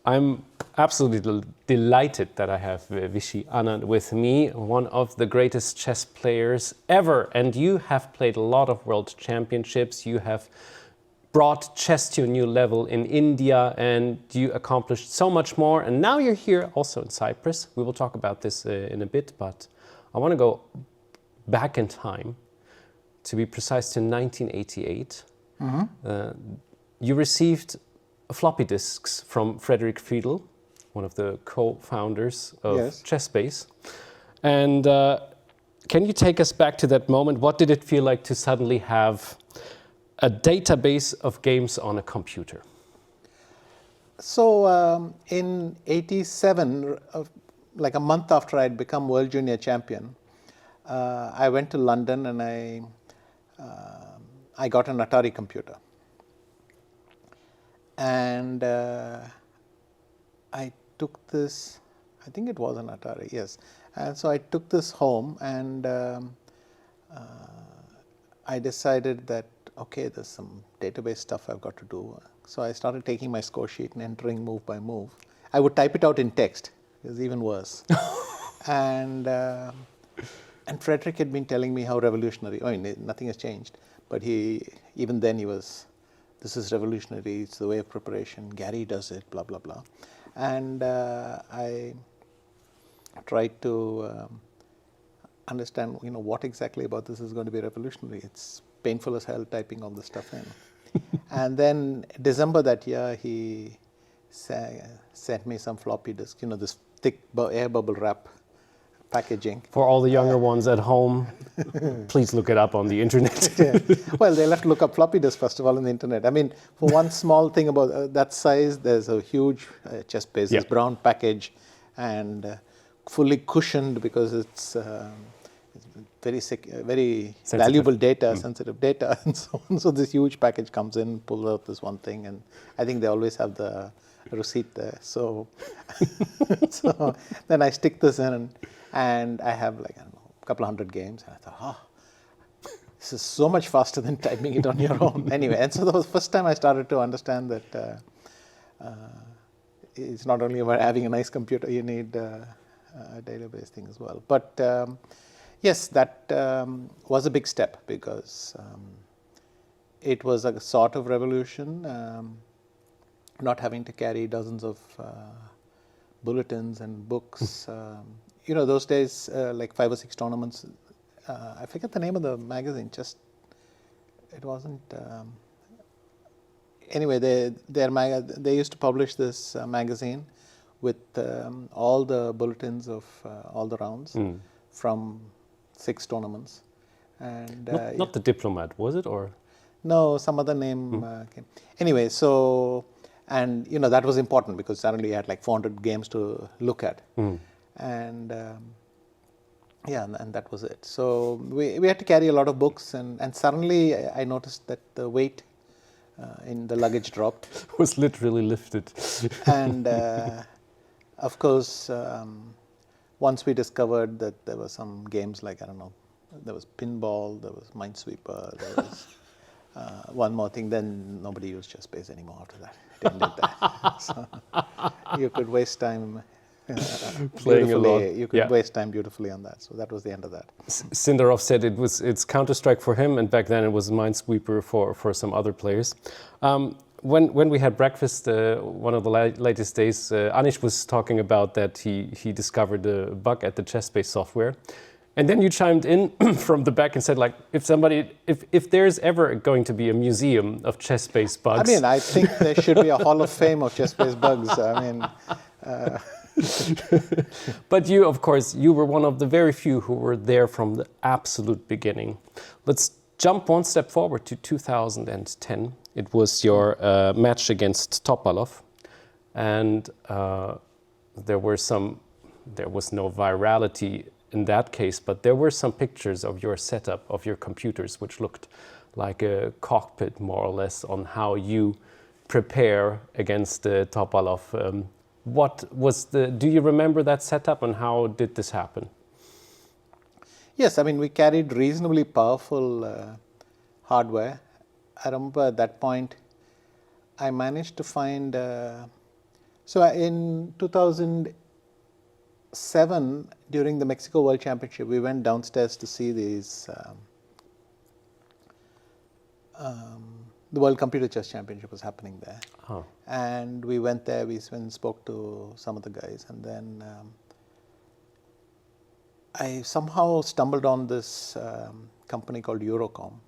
I'm absolutely delighted that I have Vishy Anand with me, one of the greatest chess players ever. And you have played a lot of world championships. You have brought chess to a new level in India, and you accomplished so much more. And now you're here also in Cyprus. We will talk about this in a bit, but I want to go back in time, to be precise, to 1988. You received floppy disks from Frederick Friedel, one of the co-founders of ChessBase. And can you take us back to that moment? What did it feel like to suddenly have a database of games on a computer? So in '87, like a month after I'd become World Junior Champion, I went to London and I got an Atari computer. And I took this, I think it was an Atari, yes. And so I took this home and I decided that, okay, there's some database stuff I've got to do. So I started taking my score sheet and entering move by move. I would type it out in text. It was even worse. And Frederick had been telling me how revolutionary, I mean, nothing has changed, but even then he was, this is revolutionary, it's the way of preparation, Gary does it, blah, blah, blah. And I tried to understand, what exactly about this is going to be revolutionary. It's painful as hell typing all this stuff in. And then December that year, he sent me some floppy disk, this thick air bubble wrap packaging. For all the younger ones at home, please look it up on the internet. Well, they'll have to look up floppy disk first of all on the internet. I mean, for one small thing about that size, there's a huge ChessBase, this brown package, and fully cushioned because it's very valuable data, sensitive data, and so on. So this huge package comes in, pulls out this one thing, and I think they always have the receipt there. So, so then I stick this in, and I have like, I don't know, a couple of hundred games, and I thought, this is so much faster than typing it on your own. Anyway, and so that was the first time I started to understand that it's not only about having a nice computer, you need a database thing as well. But yes, that was a big step because it was a sort of revolution, not having to carry dozens of bulletins and books. Those days, like 5 or 6 tournaments, I forget the name of the magazine, it wasn't, anyway, they used to publish this magazine with all the bulletins of all the rounds from 6 tournaments. And not the Diplomat, was it, or? No, some other name came. Anyway, so, and that was important because suddenly you had like 400 games to look at. And and that was it. So we had to carry a lot of books, and suddenly I noticed that the weight in the luggage dropped. Was literally lifted. And of course, once we discovered that there were some games like, I don't know, there was pinball, there was Minesweeper, there was one more thing, then nobody used ChessBase anymore after that. It ended there. So you could waste time playing a lot. You could waste time beautifully on that. So that was the end of that. Sindarov said it's Counter-Strike for him, and back then it was Minesweeper for some other players. When we had breakfast one of the latest days, Anish was talking about that he discovered a bug at the ChessBase software. And then you chimed in from the back and said, like, if there's ever going to be a museum of ChessBase bugs. I mean, I think there should be a Hall of Fame of ChessBase bugs. I mean. But you, of course, you were one of the very few who were there from the absolute beginning. Let's jump one step forward to 2010. It was your match against Topalov, and there was no virality in that case, but there were some pictures of your setup, of your computers, which looked like a cockpit, more or less, on how you prepare against Topalov. Do you remember that setup, and how did this happen? Yes, I mean, we carried reasonably powerful hardware. I remember at that point, I managed to find So in 2007, during the Mexico World Championship, we went downstairs to see these. The World Computer Chess Championship was happening there. Oh. And we went there, we went and spoke to some of the guys, and then I somehow stumbled on this company called Eurocom.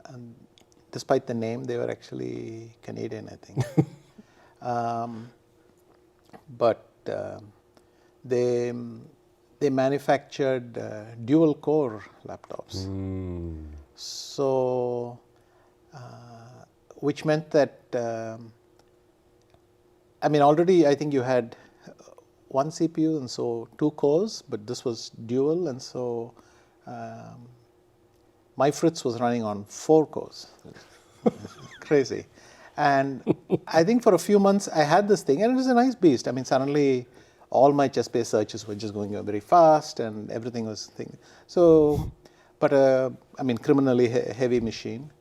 And despite the name, they were actually Canadian, I think. But they manufactured dual core laptops. So, which meant that, I mean, already I think you had one CPU and so 2 cores, but this was dual, and so my Fritz was running on 4 cores. Crazy. And I think for a few months I had this thing, and it was a nice beast. I mean, suddenly all my ChessBase searches were just going very fast, and everything was thing. So, but I mean, criminally heavy machine,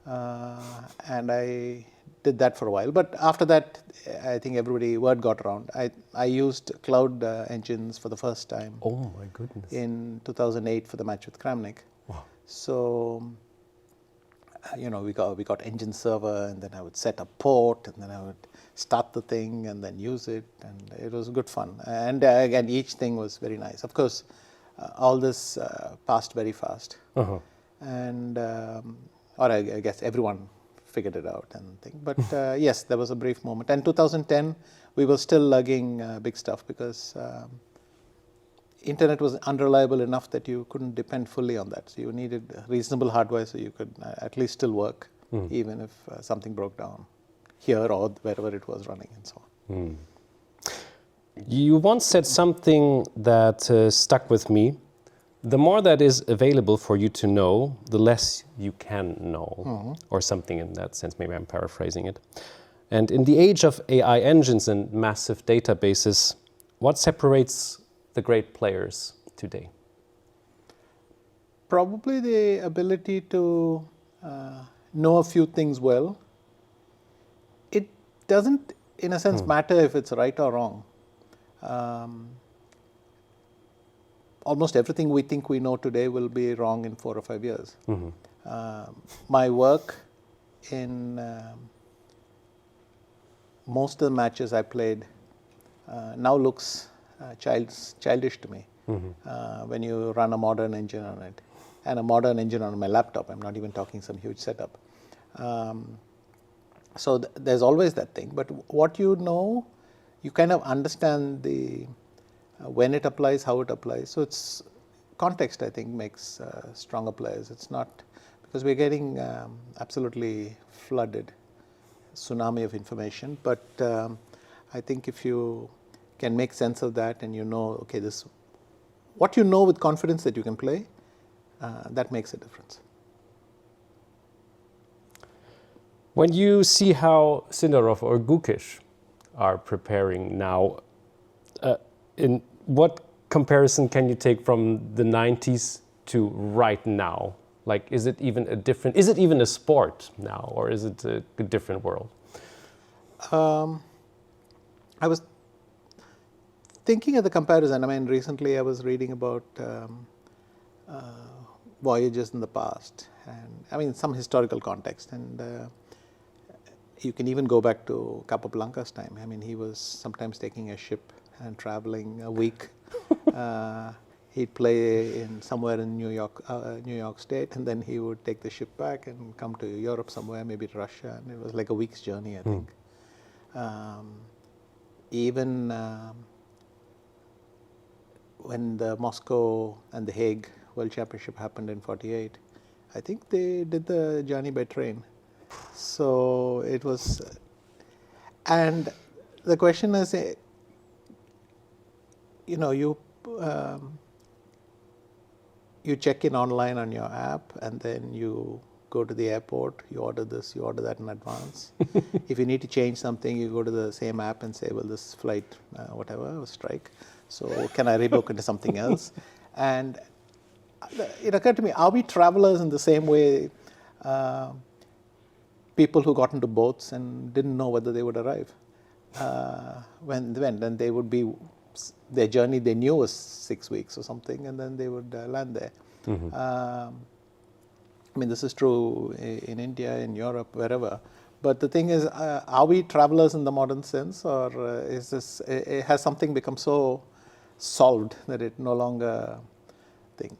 and I did that for a while. But after that, I think word got around. I used cloud engines for the first time. Oh my goodness! In 2008 for the match with Kramnik. Wow. So, we got engine server, and then I would set a port, and then I would start the thing and then use it, and it was good fun. And again, each thing was very nice. Of course, all this passed very fast, and or I guess everyone figured it out and thing. But yes, there was a brief moment. And 2010, we were still lugging big stuff because internet was unreliable enough that you couldn't depend fully on that. So you needed reasonable hardware so you could at least still work, even if something broke down here or wherever it was running and so on. You once said something that stuck with me. The more that is available for you to know, the less you can know, or something in that sense. Maybe I'm paraphrasing it. And in the age of AI engines and massive databases, what separates the great players today? Probably the ability to know a few things well. It doesn't, in a sense, matter if it's right or wrong. Almost everything we think we know today will be wrong in 4 or 5 years. My work in most of the matches I played now looks childish to me when you run a modern engine on it, and a modern engine on my laptop. I'm not even talking some huge setup. So there's always that thing. But what you know, you kind of understand the when it applies, how it applies. So it's context, I think, makes stronger players. It's not because we're getting absolutely flooded, tsunami of information. But I think if you can make sense of that and okay, what you know with confidence that you can play, that makes a difference. When you see how Sindarov or Gukesh are preparing now, in what comparison can you take from the 90s to right now? Like, is it even a sport now, or is it a different world? I was thinking of the comparison. I mean, recently I was reading about voyages in the past, and I mean, some historical context. And you can even go back to Capablanca's time. I mean, he was sometimes taking a ship and traveling a week. He'd play somewhere in New York State, and then he would take the ship back and come to Europe somewhere, maybe to Russia, and it was like a week's journey, I think. Even when the Moscow and the Hague World Championship happened in '48, I think they did the journey by train. So it was, and the question is, you check in online on your app, and then you go to the airport, you order this, you order that in advance. If you need to change something, you go to the same app and say, well, this flight, whatever, was strike. So can I rebook into something else? And it occurred to me, are we travelers in the same way people who got into boats and didn't know whether they would arrive? when they went, and they would be, their journey they knew was 6 weeks or something, and then they would land there. I mean, this is true in India, in Europe, wherever. But the thing is, are we travelers in the modern sense, or has something become so solved that it no longer thing?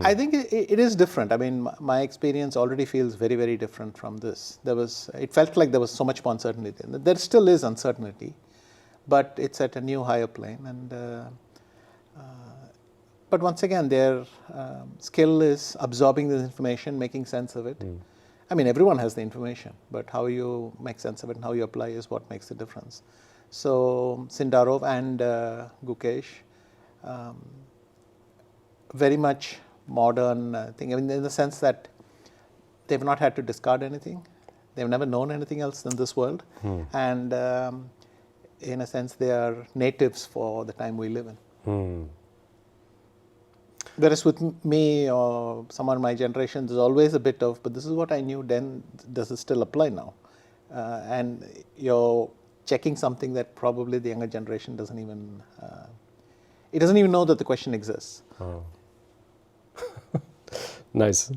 I think it is different. I mean, my experience already feels very, very different from this. It felt like there was so much more uncertainty. There still is uncertainty, but it's at a new higher plane. And but once again, their skill is absorbing this information, making sense of it. I mean, everyone has the information, but how you make sense of it and how you apply is what makes the difference. So Sindarov and Gukesh, very much modern thing. I mean, in the sense that they've not had to discard anything. They've never known anything else than this world. And in a sense, they are natives for the time we live in. Whereas with me or someone in my generation, there's always a bit of, but this is what I knew then, does it still apply now? And you're checking something that probably the younger generation doesn't even, it doesn't even know that the question exists. Oh. Nice.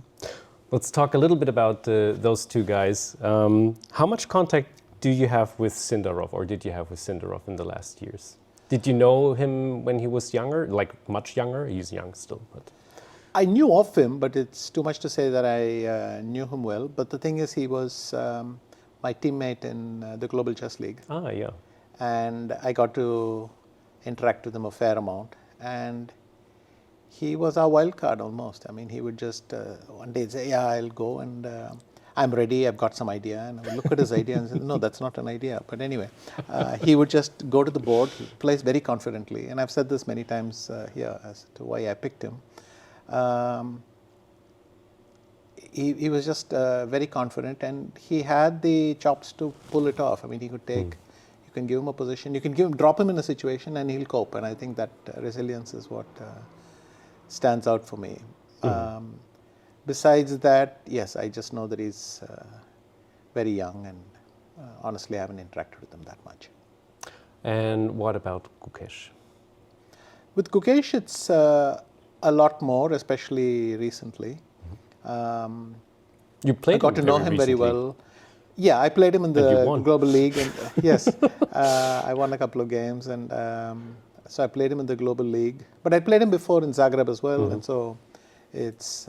Let's talk a little bit about those two guys. How much contact do you have with Sindarov, or did you have with Sindarov in the last years? Did you know him when he was younger, like much younger? He's young still, but... I knew of him, but it's too much to say that I knew him well. But the thing is, he was my teammate in the Global Chess League. Ah, yeah. And I got to interact with him a fair amount. And he was our wild card almost. I mean, he would just one day say, yeah, I'll go and I'm ready, I've got some idea. And I would look at his idea and say, no, that's not an idea. But anyway, he would just go to the board, he plays very confidently. And I've said this many times here as to why I picked him. He was just very confident, and he had the chops to pull it off. I mean, he could take, you can give him a position, you can drop him in a situation and he'll cope. And I think that resilience is what stands out for me. Besides that, yes, I just know that he's very young, and honestly, I haven't interacted with him that much. And what about Gukesh? With Gukesh, it's a lot more, especially recently. You played I got to know him very well. Yeah, I played him in the Global League. And, yes, I won a couple of games, and so I played him in the Global League. But I played him before in Zagreb as well, and so it's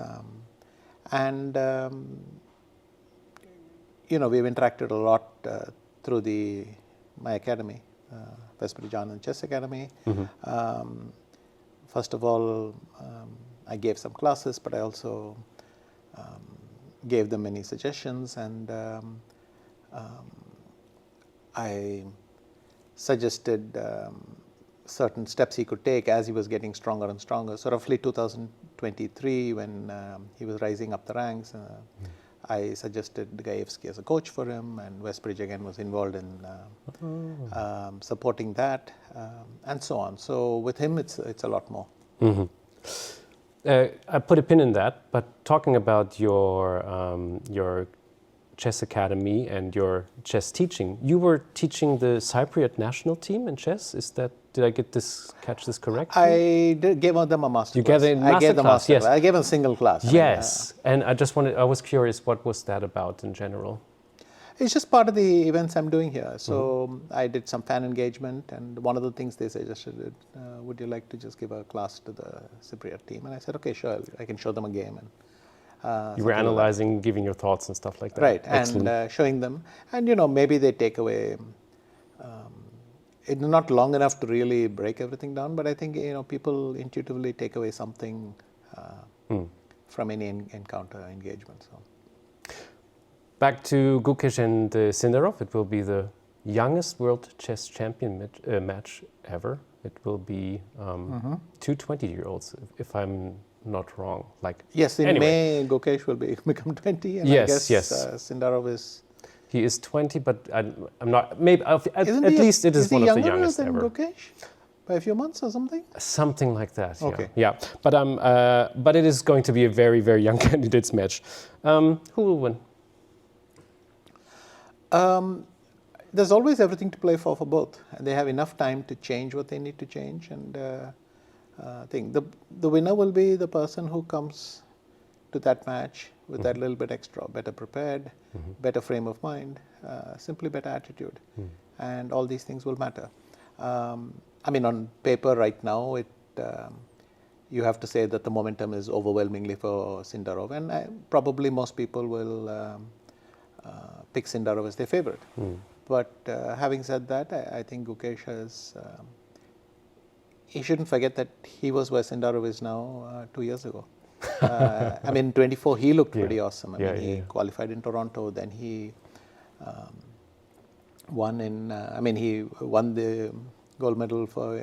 you know, we've interacted a lot through my academy, Viswanathan Anand Chess Academy. First of all, I gave some classes, but I also gave them many suggestions, and I suggested certain steps he could take as he was getting stronger and stronger. So roughly 2023, when he was rising up the ranks, I suggested Gaevsky as a coach for him, and Westbridge again was involved in supporting that, and so on. So with him, it's a lot more. I put a pin in that, but talking about your chess academy and your chess teaching, you were teaching the Cypriot national team in chess. Did I catch this correctly? I gave them a master class. You gave a master class, yes. I gave them a single class. Yes, and I was curious, what was that about in general? It's just part of the events I'm doing here. So I did some fan engagement, and one of the things they suggested, would you like to just give a class to the Cypriot team? And I said, okay, sure, I can show them a game. And you were analyzing, giving your thoughts and stuff like that. Right, and showing them. And, you know, maybe they take away, it's not long enough to really break everything down, but I think, you know, people intuitively take away something from any encounter engagement. So. Back to Gukesh and Sindarov, it will be the youngest world chess champion match ever. It will be two 20-year-olds, if I'm not wrong. Yes, in May, Gukesh will become 20, and yes, I guess Sindarov is... He is 20, but I'm not... Maybe at least it is one of the youngest ever. Is he younger than Gukesh? By a few months or something? Something like that, okay. Yeah. But it is going to be a very, very young candidates match. Who will win? there's always everything to play for both, and they have enough time to change what they need to change. And I think the winner will be the person who comes to that match with that little bit extra, better prepared, better frame of mind, simply better attitude, and all these things will matter. I mean, on paper right now, you have to say that the momentum is overwhelmingly for Sindarov, and probably most people will pick Sindarov as their favorite. But having said that, I think Gukesh has. He shouldn't forget that he was where Sindarov is now 2 years ago. I mean, 24, he looked pretty awesome. I mean, he qualified in Toronto, then he won in. He won the gold medal for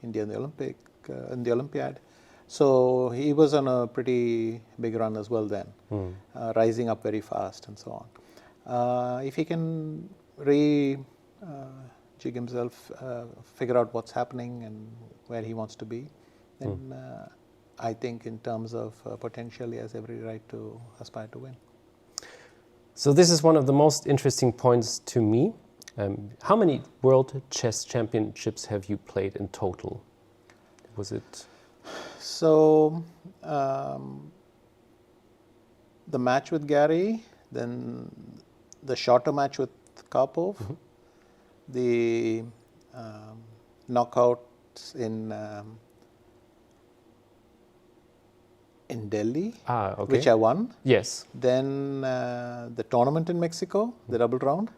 India in the Olympiad. So he was on a pretty big run as well then, rising up very fast and so on. If he can jig himself, figure out what's happening and where he wants to be, then I think in terms of potential, he has every right to aspire to win. So this is one of the most interesting points to me. How many World Chess Championships have you played in total? Was it? So the match with Gary, then the shorter match with Karpov, the knockouts in Delhi, which I won. Yes. Then the tournament in Mexico, the double round,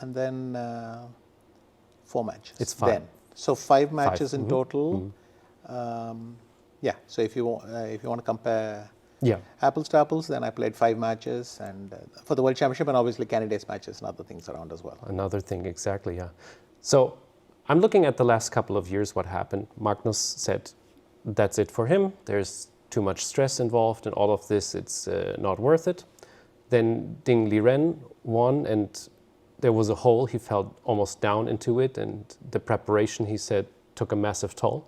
and then 4 matches. It's 5. Then. So 5 matches in total. So if you want to compare apples to apples, then I played 5 matches, and for the World Championship, and obviously candidates matches and other things around as well. Another thing, exactly, yeah. So I'm looking at the last couple of years, what happened. Magnus said that's it for him. There's too much stress involved in all of this. It's not worth it. Then Ding Liren won, and there was a hole. He fell almost down into it, and the preparation, he said, took a massive toll.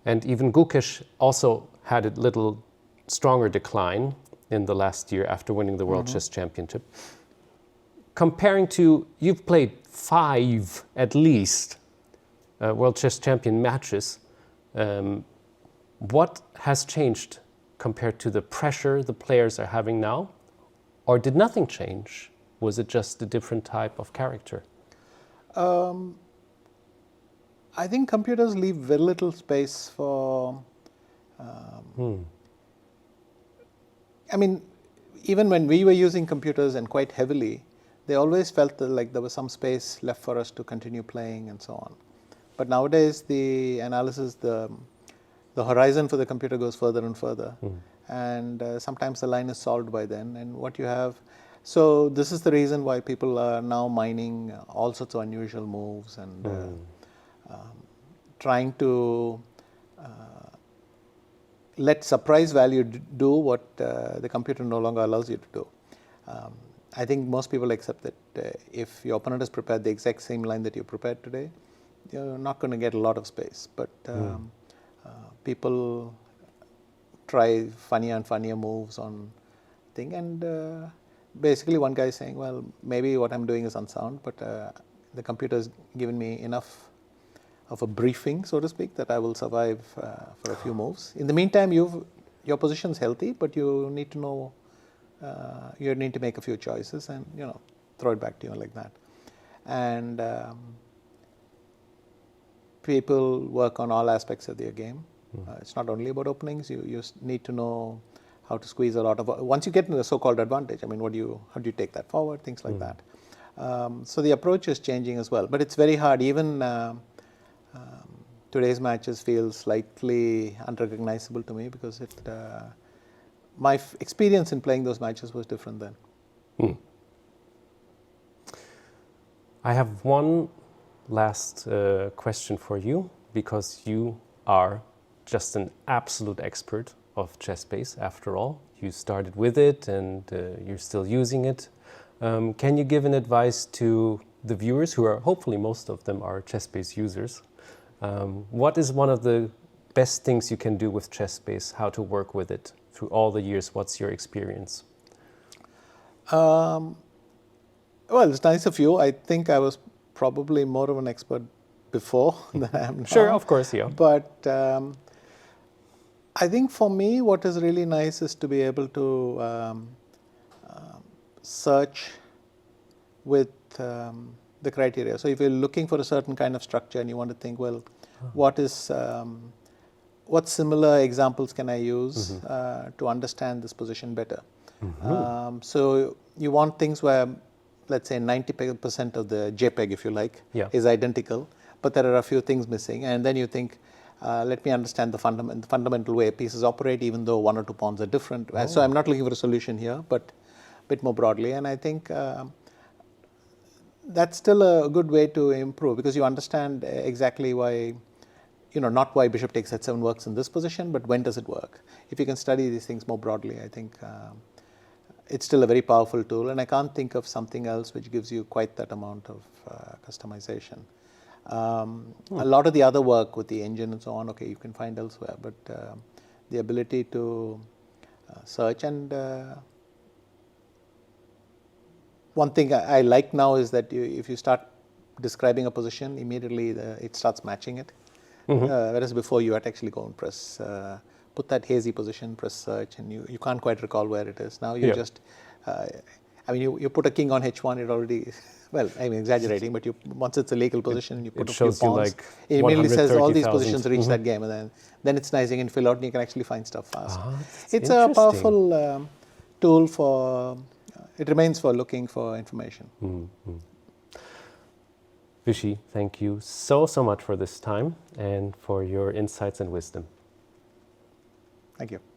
And even Gukesh also had a little stronger decline in the last year after winning the World Chess Championship. Comparing to, you've played 5 at least World Chess Champion matches. What has changed compared to the pressure the players are having now? Or did nothing change? Was it just a different type of character? I think computers leave very little space for. I mean, even when we were using computers and quite heavily, they always felt like there was some space left for us to continue playing and so on. But nowadays, the analysis, the horizon for the computer goes further and further, and sometimes the line is solved by then. And what you have, so this is the reason why people are now mining all sorts of unusual moves and. Trying to let surprise value do what the computer no longer allows you to do. I think most people accept that if your opponent has prepared the exact same line that you prepared today, you're not going to get a lot of space. But people try funnier and funnier moves on thing, and basically one guy is saying, well, maybe what I'm doing is unsound, but the computer's given me enough of a briefing, so to speak, that I will survive for a few moves. In the meantime, your position's healthy, but you need to know, you need to make a few choices and, throw it back to you like that. And people work on all aspects of their game. It's not only about openings. You need to know how to squeeze a lot of. Once you get into the so-called advantage, I mean, how do you take that forward? Things like that. So the approach is changing as well, but it's very hard. Even today's matches feel slightly unrecognizable to me because my experience in playing those matches was different then. I have one last question for you, because you are just an absolute expert of ChessBase after all. You started with it and you're still using it. Can you give an advice to the viewers, who are hopefully most of them are ChessBase users? What is one of the best things you can do with ChessBase? How to work with it through all the years? What's your experience? Well, it's nice of you. I think I was probably more of an expert before than I am now. Sure, of course, yeah. But I think for me, what is really nice is to be able to search with the criteria. So if you're looking for a certain kind of structure and you want to think, well, what similar examples can I use to understand this position better? So you want things where, let's say, 90% of the JPEG, if you like, is identical, but there are a few things missing. And then you think, let me understand the fundamental way pieces operate, even though one or two pawns are different. So I'm not looking for a solution here, but a bit more broadly. And I think that's still a good way to improve, because you understand exactly why, not why bishop takes h7 works in this position, but when does it work. If you can study these things more broadly, I think it's still a very powerful tool, and I can't think of something else which gives you quite that amount of customization. A lot of the other work with the engine and so on, okay, you can find elsewhere, but the ability to search, and one thing I like now is that if you start describing a position, immediately it starts matching it. Whereas before you had to actually go and press, put that hazy position, press search, and you can't quite recall where it is. Now you just, you put a king on h1, it already, well, I'm exaggerating, but once it's a legal position, you put a few pawns, it immediately says all these positions reach that game, and then it's nice, you can fill out and you can actually find stuff fast. It's a powerful tool for, it remains for looking for information. Vishy, thank you so much for this time and for your insights and wisdom. Thank you.